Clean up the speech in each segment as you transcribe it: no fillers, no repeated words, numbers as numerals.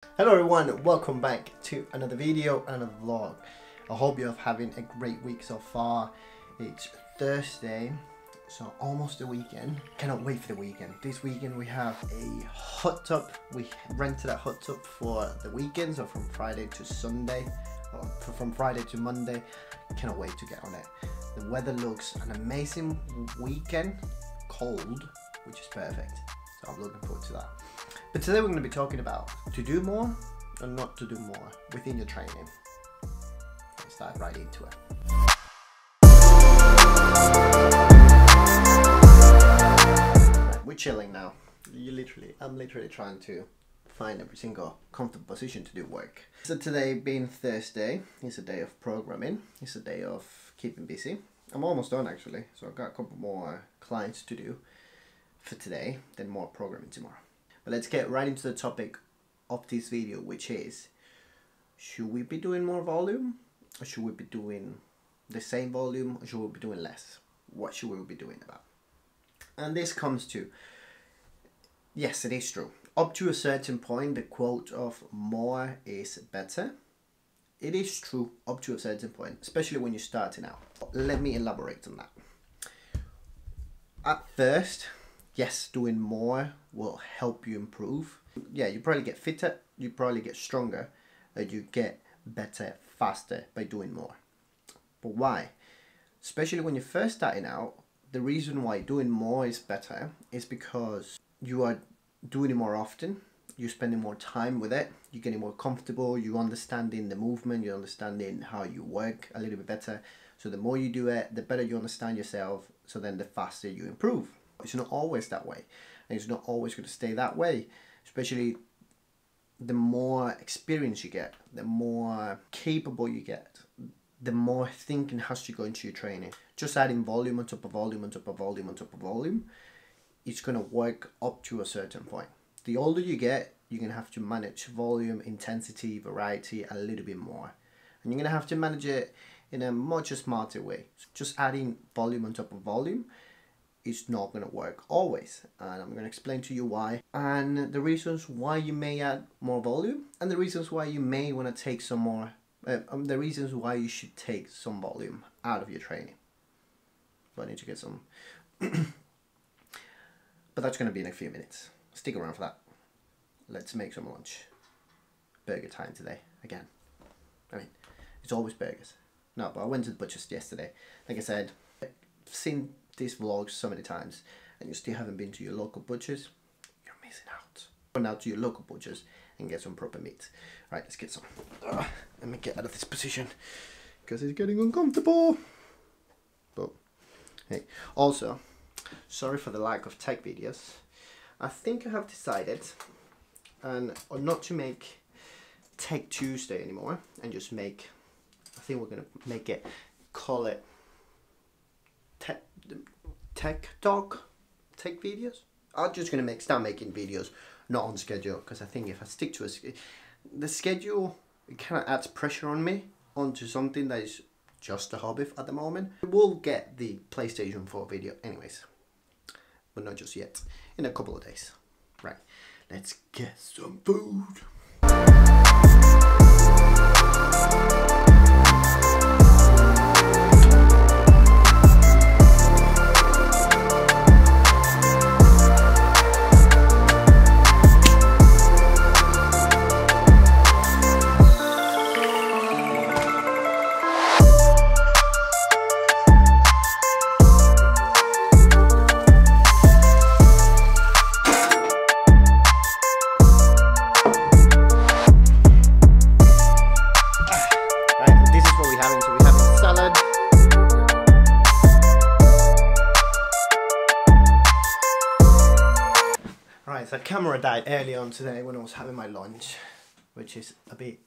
Hello everyone, welcome back to another video, another vlog. I hope you're having a great week so far. It's Thursday, so almost the weekend. Cannot wait for the weekend. This weekend we have a hot tub. We rented a hot tub for the weekend, so from Friday to Sunday, or from Friday to Monday. Cannot wait to get on it. The weather looks an amazing weekend, cold, which is perfect. So I'm looking forward to that. But today we're going to be talking about to do more or not to do more within your training. Let's dive right into it. Right, we're chilling now. I'm literally trying to find every single comfortable position to do work. So today being Thursday, is a day of programming. It's a day of keeping busy. I'm almost done actually, so I've got a couple more clients to do for today, then more programming tomorrow. But let's get right into the topic of this video, which is, should we be doing more volume? Or should we be doing the same volume? Or should we be doing less? What should we be doing about? And this comes to, yes, it is true. Up to a certain point, the quote of more is better. It is true up to a certain point, especially when you're starting out. Let me elaborate on that. At first, yes, doing more will help you improve. Yeah, you probably get fitter, you probably get stronger, and you get better faster by doing more. But why? Especially when you're first starting out, the reason why doing more is better is because you are doing it more often, you're spending more time with it, you're getting more comfortable, you're understanding the movement, you're understanding how you work a little bit better. So the more you do it, the better you understand yourself, so then the faster you improve. It's not always that way, and it's not always going to stay that way. Especially the more experience you get, the more capable you get, the more thinking has to go into your training. Just adding volume on top of volume on top of volume on top of volume, it's going to work up to a certain point. The older you get, you're going to have to manage volume, intensity, variety a little bit more, and you're going to have to manage it in a much smarter way. Just adding volume on top of volume, it's not going to work always, and I'm going to explain to you why, and the reasons why you may add more volume, and the reasons why you may want to take some more, the reasons why you should take some volume out of your training. So I need to get some, but that's going to be in a few minutes. Stick around for that. Let's make some lunch. Burger time today, again. I mean, it's always burgers. No, but I went to the butcher's yesterday. Like I said, I've seen these vlogs so many times, and you still haven't been to your local butchers, you're missing out. Go now to your local butchers and get some proper meat. Right, let's get some. Let me get out of this position because it's getting uncomfortable. But hey, also, sorry for the lack of tech videos. I think I have decided not to make Tech Tuesday anymore, and just make, I think we're gonna make it, call it tech talk, tech videos. I'm just gonna start making videos not on schedule, because I think if I stick to the schedule, it kind of adds pressure on me onto something that is just a hobby at the moment. We'll get the PlayStation 4 video anyways, but not just yet. In a couple of days. Right, let's get some food. So the camera died early on today when I was having my lunch, which is a bit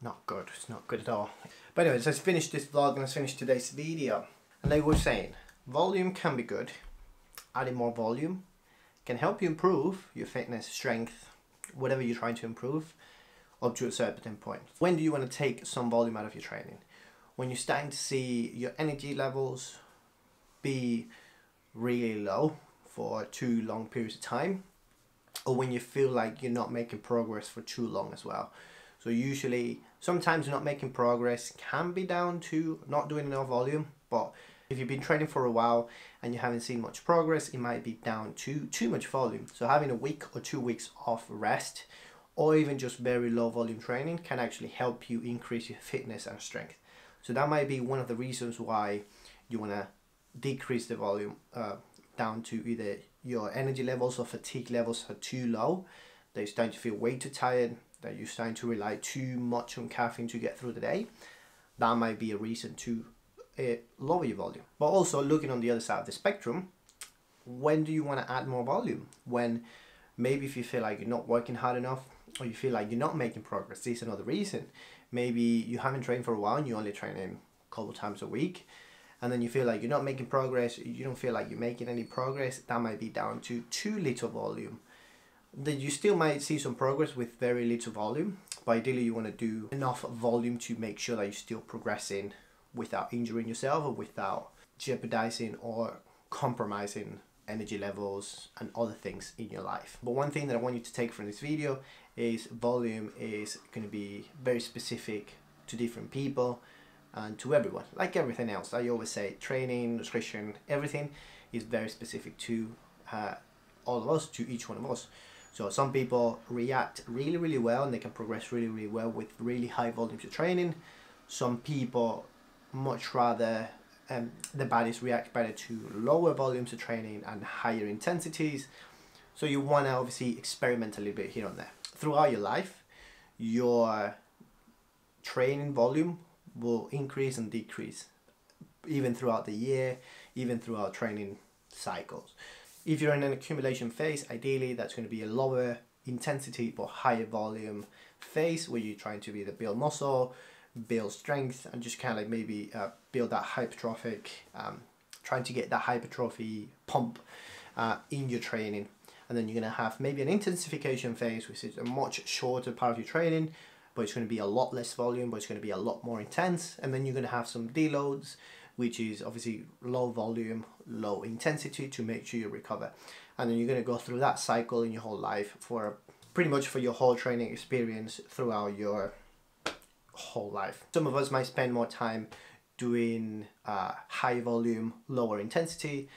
not good. It's not good at all. But anyways, let's finish this vlog and let's finish today's video. And like we were saying, volume can be good. Adding more volume can help you improve your fitness, strength, whatever you're trying to improve, up to a certain point. When do you want to take some volume out of your training? When you're starting to see your energy levels be really low for too long periods of time, or when you feel like you're not making progress for too long as well. So usually, sometimes not making progress can be down to not doing enough volume, but if you've been training for a while and you haven't seen much progress, it might be down to too much volume. So having a week or 2 weeks of rest, or even just very low volume training, can actually help you increase your fitness and strength. So that might be one of the reasons why you want to decrease the volume down to either your energy levels or fatigue levels are too low, that you're starting to feel way too tired, that you're starting to rely too much on caffeine to get through the day. That might be a reason to lower your volume. But also looking on the other side of the spectrum, when do you want to add more volume? When maybe if you feel like you're not working hard enough, or you feel like you're not making progress, this is another reason. Maybe you haven't trained for a while and you only train in a couple times a week, and then you feel like you're not making progress, you don't feel like you're making any progress. That might be down to too little volume. Then you still might see some progress with very little volume, but ideally you want to do enough volume to make sure that you're still progressing without injuring yourself or without jeopardizing or compromising energy levels and other things in your life. But one thing that I want you to take from this video is volume is going to be very specific to different people and to everyone. Like everything else, I always say training, nutrition, everything is very specific to all of us, to each one of us. So some people react really well and they can progress really well with really high volumes of training. Some people much rather the bodies react better to lower volumes of training and higher intensities. So you want to obviously experiment a little bit here and there. Throughout your life, your training volume will increase and decrease, even throughout the year, even throughout training cycles. If you're in an accumulation phase, ideally that's going to be a lower intensity but higher volume phase, where you're trying to either build muscle, build strength, and just kind of like maybe build that hypertrophic, trying to get that hypertrophy pump in your training. And then you're going to have maybe an intensification phase, which is a much shorter part of your training, but it's going to be a lot less volume, but it's going to be a lot more intense. And then you're going to have some deloads, which is obviously low volume, low intensity, to make sure you recover. And then you're going to go through that cycle in your whole life for pretty much for your whole training experience throughout your whole life. Some of us might spend more time doing high volume, lower intensity.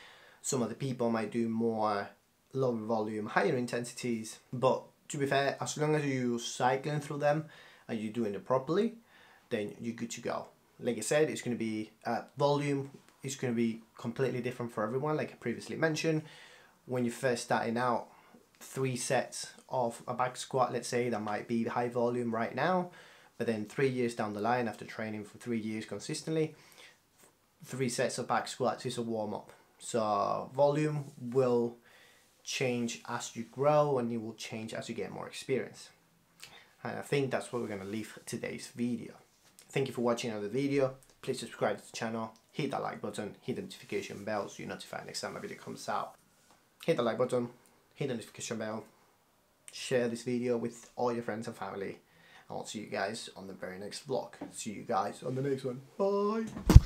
Some other people might do more lower volume, higher intensities. But to be fair, as long as you're cycling through them and you're doing it properly, then you're good to go. Like I said, it's going to be volume is going to be completely different for everyone. Like I previously mentioned, when you're first starting out, 3 sets of a back squat, let's say, that might be high volume right now, but then 3 years down the line, after training for 3 years consistently, 3 sets of back squats is a warm-up. So volume will change as you grow, and it will change as you get more experience. And I think that's where we're going to leave today's video. Thank you for watching another video. Please subscribe to the channel, hit that like button, hit the notification bell so you're notified next time a video comes out. Hit the like button, hit the notification bell, share this video with all your friends and family. I'll see you guys on the very next vlog. See you guys on the next one. Bye!